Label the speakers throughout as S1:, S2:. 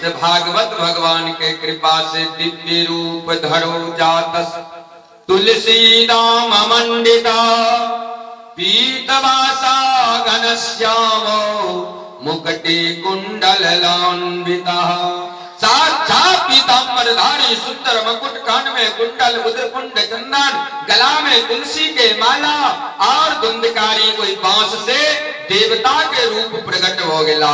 S1: से भागवत भगवान के कृपा से दिव्य रूप धरो जातस तुलसी दाम मंडिता पीतवासा घनश्यामो मुकुटे कुंडल लान्विता साक्षात पीतांबरधारी सुंदर मुकुट, कान में कुंडल, उदर कुंड चंदन, गला में तुलसी के माला और धुंधकारी कोई बांस से देवता के रूप प्रकट हो गया।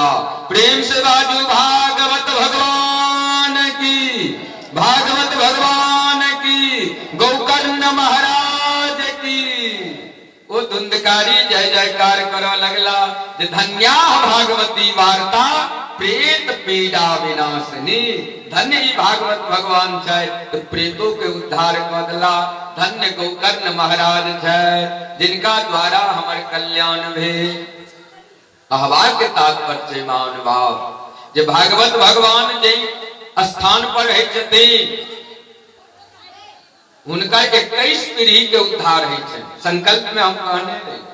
S1: प्रेम से बाजू भागवत भगवान की, भागवत भगवान की, गोकर्ण महाराज की। वो धुंधकारी जय जयकार करो लगला, धन्या भागवती वार्ता प्रेत पीड़ा विनाशनी। धन्य ही भागवत भगवान छै तो प्रेतों के उद्धार बदला। धन्य गोकर्ण महाराज छै जिनका द्वारा हमारे कल्याण भे। अहवार के तात्पर्य महानुभाव जे भागवत भगवान जे स्थान पर है छथिन उनका 21 पीढ़ी के उद्धार है छै। संकल्प में हम कहने रहे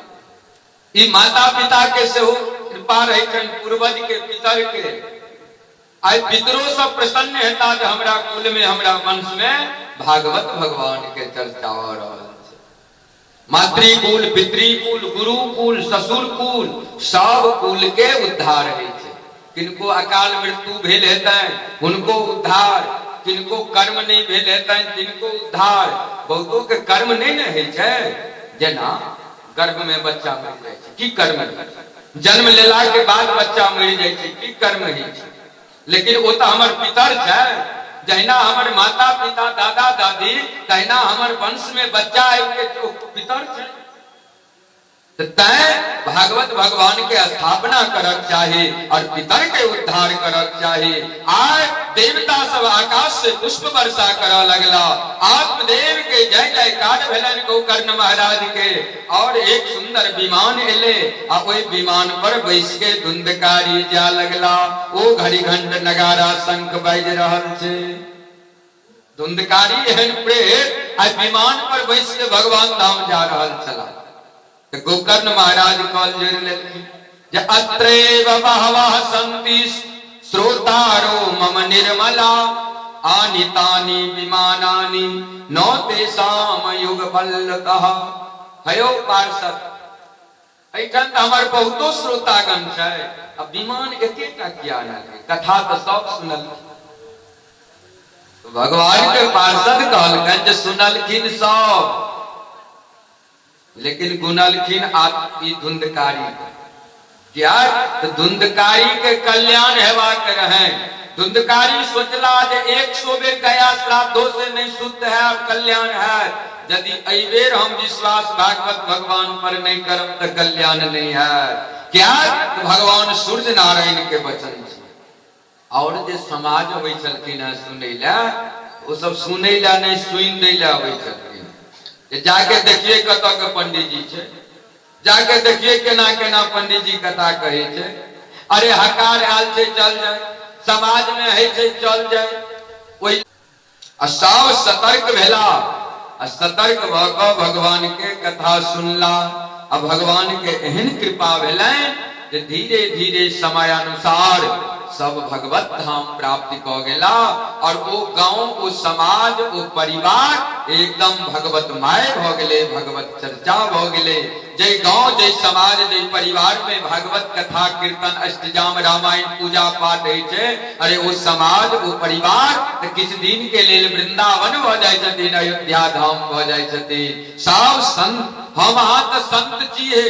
S1: ई माता पिता के से हो कृपा रहे छन, पूर्वज के पितर के। आज पितरों सब प्रसन्न हेता जे हमरा कुल में, हमरा वंश में भागवत भगवान के चर्चा हो रहल छै। मातृकुल, पितृकुल, गुरुकुल, ससुरकुल सब कुल के उद्धार है छै। किनको अकाल मृत्यु भेल हेतै उनको उद्धार, किनको कर्म नहीं भेल हेतै तिनको उद्धार। बहुतों के कर्म नहीं न है छै, जेना गर्भ में बच्चा मर जाय छै की कर्म है, जन्म लेला के बाद बच्चा मर जाय छै की कर्म है। लेकिन वो तो हमर पितर छै, जहिना हमर माता पिता दादा दादी तहिना हमर वंश में बच्चा आयु के पितर छै। तै भागवत भगवान के स्थापना करक चाहे और पितर के उद्धार करक चाहे। आज देवता सब आकाश से पुष्प वर्षा करा लगला, आत्मदेव के जय जयकार भेलन गोकर्ण महाराज के। और एक सुंदर विमान एले आ ओई विमान पर बैस के धुंधकारी जा लगला। ओ घड़ी घंट नगारा शंख बाज रहल छै। धुंधकारी एहन प्रेत आ विमान पर बैस के भगवान धाम जा रहल छला। गोकर्ण महाराज कॉल जोड़ लेलखिन जे अत्रैव बहवः सन्ति श्रोतारो मम निर्मला आनितानि विमानानि न तेषाम युगपल्लतः। हयो पार्षद एठन त हमर बहुतो श्रोतागण छै, अब विमान एकेटा किया न कथा तो सब सुनल। भगवान के पार्षद कहलखिन जे सुनलखिन सब लेकिन गुनलखिन ई धुंधकारी। क्या तो धुंधकारी के कल्याण हेवा के रहे। धुंधकारी सोचला जे 100 बेर गया श्राद्धों से नहीं शुद्ध है अब कल्याण है। यदि अई बेर हम विश्वास भागवत भगवान पर नहीं करब तो कल्याण नहीं है। क्या तो भगवान सूर्य नारायण के वचन छै। और जे समाज होई छलखिन है सुनै ला, वो सब सुनै ला नहीं सुन दै ला होई छलखिन। जाके देखिए कत के पंडित जी छै, जाके देखिए केना केना पंडित जी कथा कहे छै। अरे हकार आल छै चल जाए, समाज में है छै चल जाए। ओई सब सतर्क भेला, सतर्क भ भगवान के कथा सुनला। अब भगवान के एहन कृपा भेलै जे धीरे धीरे समय अनुसार सब भगवत धाम प्राप्ति क गेला। और वो गांव, वो समाज, वो परिवार एकदम भगवतमय भ गेले, भगवत चर्चा भ गेले। जय गांव, जय समाज, जय परिवार में भागवत कथा कीर्तन अष्टजाम रामायण पूजा पाठ है छै। अरे वो समाज, वो परिवार तो किछ दिन के लेल वृंदावन भ जाय छथिन, अयोध्या धाम भ जाय छथिन। सब संत, हम अहाँ तो संत छी है,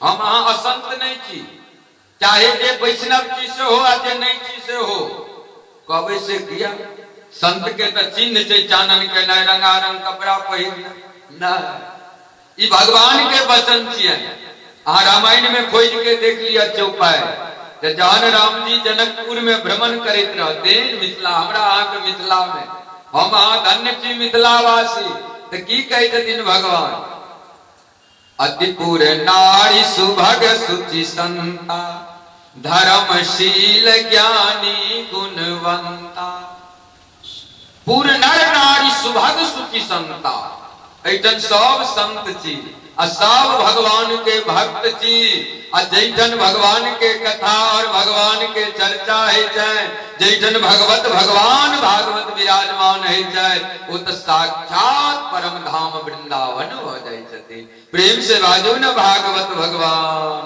S1: हम अहाँ असंत नहीं छी। चाहे जे वैष्णव जी से हो आ जे नहीं जी से हो, कहबे से किया संत के तो चिन्ह छै चानन के न रंगारंग कपड़ा पहिर न। ई भगवान के वचन छियै। अहाँ रामायण में खोज के देख लिया चौपाई जहन राम जी जनकपुर में भ्रमण करैत रहते मिथिला, हमरा अहाँ के मिथिला में, हम अहाँ धन्य छी मिथिलावासी। तो की कहै छथिन भगवान, अतिपुर नारी सुभग सुचि संता धर्मशील ज्ञानी गुणवंता। पूर्ण नर नारी सुभग सुचि संता। ऐठन सब संत छी सब भगवान के भक्त छी जैठन भगवान के कथा और भगवान के चर्चा है जैठन भगवत भगवान भागवत विराजमान है वो तो साक्षात परम धाम वृंदावन हो जाए। प्रेम से बाजू न भागवत भगवान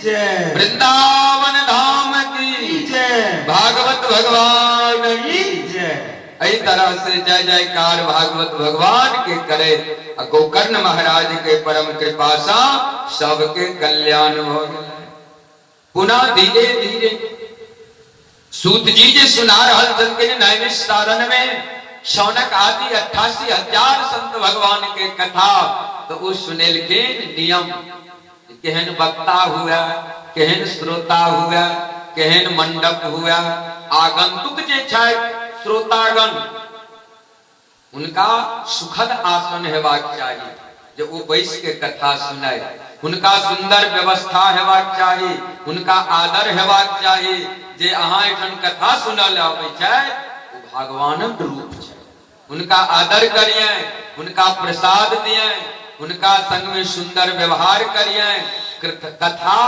S2: जय,
S1: वृंदावन धाम की
S2: जय,
S1: भागवत भगवान की
S2: जय।
S1: इस तरह से जय जयकार भागवत भगवान के करे गोकर्ण महाराज के परम कृपा सा सबके कल्याण हो गए। पुनः धीरे धीरे सूत जी जे सुना रहल छलखिन नैमिषारण्य में शौनक आदि 88,000 संत भगवान के कथा तो वो सुनेलखिन नियम केहन वक्ता हुआ केहन श्रोता हुआ केहन मंडप हुआ आगंतुक जे छै श्रोतागण उनका सुखद आसन हेबाक चाहिए जो वो बैस के कथा सुनाए उनका सुंदर व्यवस्था हेबाक चाहिए उनका आदर हेबाक चाहिए जे अहाँ एठन कथा सुनल आबै छै वो भगवानक रूप छै उनका आदर करिए उनका प्रसाद दिए उनका संग में सुंदर व्यवहार करिए। कथा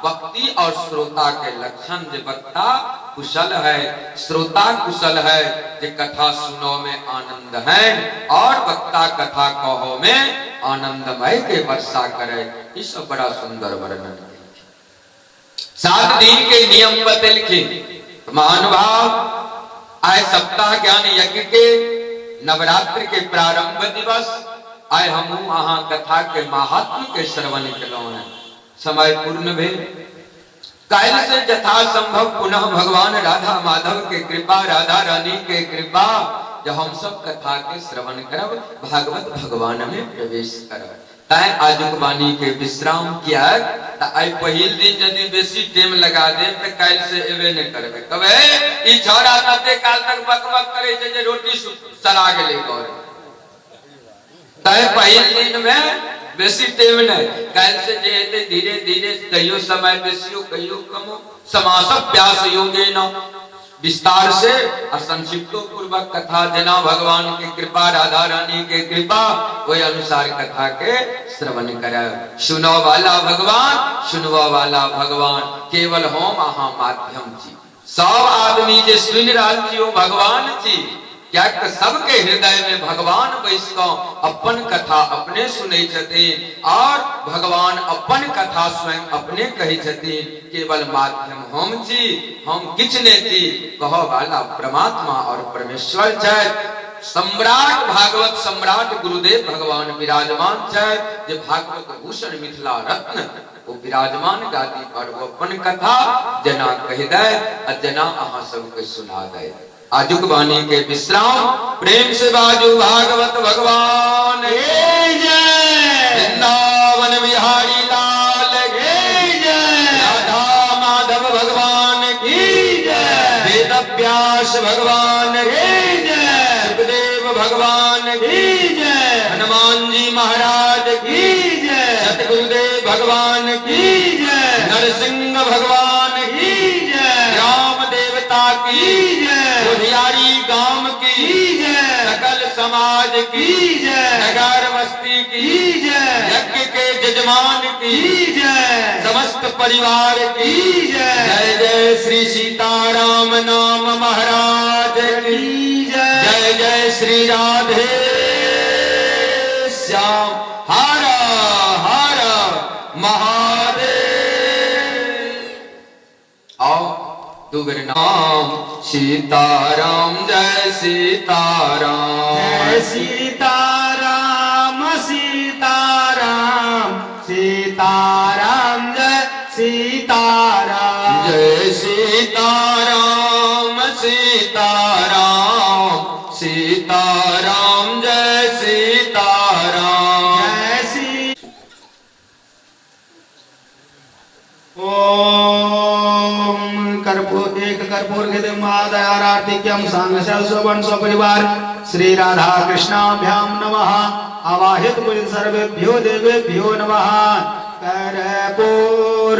S1: वक्ति और श्रोता के लक्षण जे वक्ता कुशल है श्रोता कुशल है जे कथा सुनो में आनंद है और वक्ता कथा कहो में आनंदमय के वर्षा करे। ये सब बड़ा सुंदर वर्णन है। 7 दिन के नियम बतलखिन महानुभाव आय सप्ताह ज्ञान यज्ञ के नवरात्र के प्रारंभ दिवस आय हम अहाँ कथा के महात्म के श्रवण कलौ है। समय पूर्ण भेल काल से यथा संभव पुनः भगवान राधा माधव के कृपा राधा रानी के कृपा जब हम सब कथा के श्रवण करब भागवत भगवान में प्रवेश करब ताय आजुक वाणी के विश्राम किया आई पहिल दिन यदि बेसी टाइम लगा दे तो काल से एबे नहीं करबे कबे ई छोरा तते काल तक बकबक करे छे जे रोटी सरा गेले गौर ताय पहिल दिन में बेसी टाइम नहीं काल से जे धीरे धीरे कहियो समय बेसियो कहियो कमो समास प्यास योगे न विस्तार से असंक्षिप्तो पूर्वक कथा जना भगवान की कृपा राधा रानी के कृपा वही अनुसार कथा के श्रवण करे। सुनो वाला भगवान सुनवा वाला भगवान केवल हम अहाँ माध्यम छी सब आदमी जे सुन रहल छी ओ भगवान छी क्या सबके हृदय में भगवान वैष्णव अपन कथा अपने सुने छथिन और भगवान अपन कथा स्वयं अपने कहे छथिन केवल माध्यम हम छी हम किछ नहीं थी कहो वाला परमात्मा और परमेश्वर छै। सम्राट भागवत सम्राट गुरुदेव भगवान विराजमान छै जे भागवत भूषण मिथिला रत्न वो विराजमान गादी पर वो अपन कथा जना कह दे और जना अहाँ सबके सुना दे। आजुक वाणी के विश्राम प्रेम से बाजू भागवत भगवान वृंदावन बिहारी लाल की जय राधा माधव भगवान की जय वेद व्यास भगवान की जय सुखदेव भगवान की जय हनुमान जी महाराज की जय सतगुरुदेव भगवान की जय नरसिंह भगवान की जय राम देवता की बुधियारी गांव की जय सकल समाज की जय नगर बस्ती की जय यज्ञ के जजमान की जय समस्त परिवार की जय जय जय श्री सीताराम नाम महाराज की जय जय जय श्री राधे श्याम हर हर महादेव। आओ दुगर नाम सीताराम जय सीताराम
S2: जय सीताराम सीताराम सीताराम जय सीताराम
S1: जय सीताराम सीताराम सीताराम जय सीताराम
S2: जय सी ओम कर्पूर एक कर्पूर के महादयारार्तिक्यम सांग स्ववन स्वपरिवार श्री राधा कृष्णाभ्याम नमः आवाहित पुरुष सर्वेभ्यो देवेभ्यो नमः कर्पूर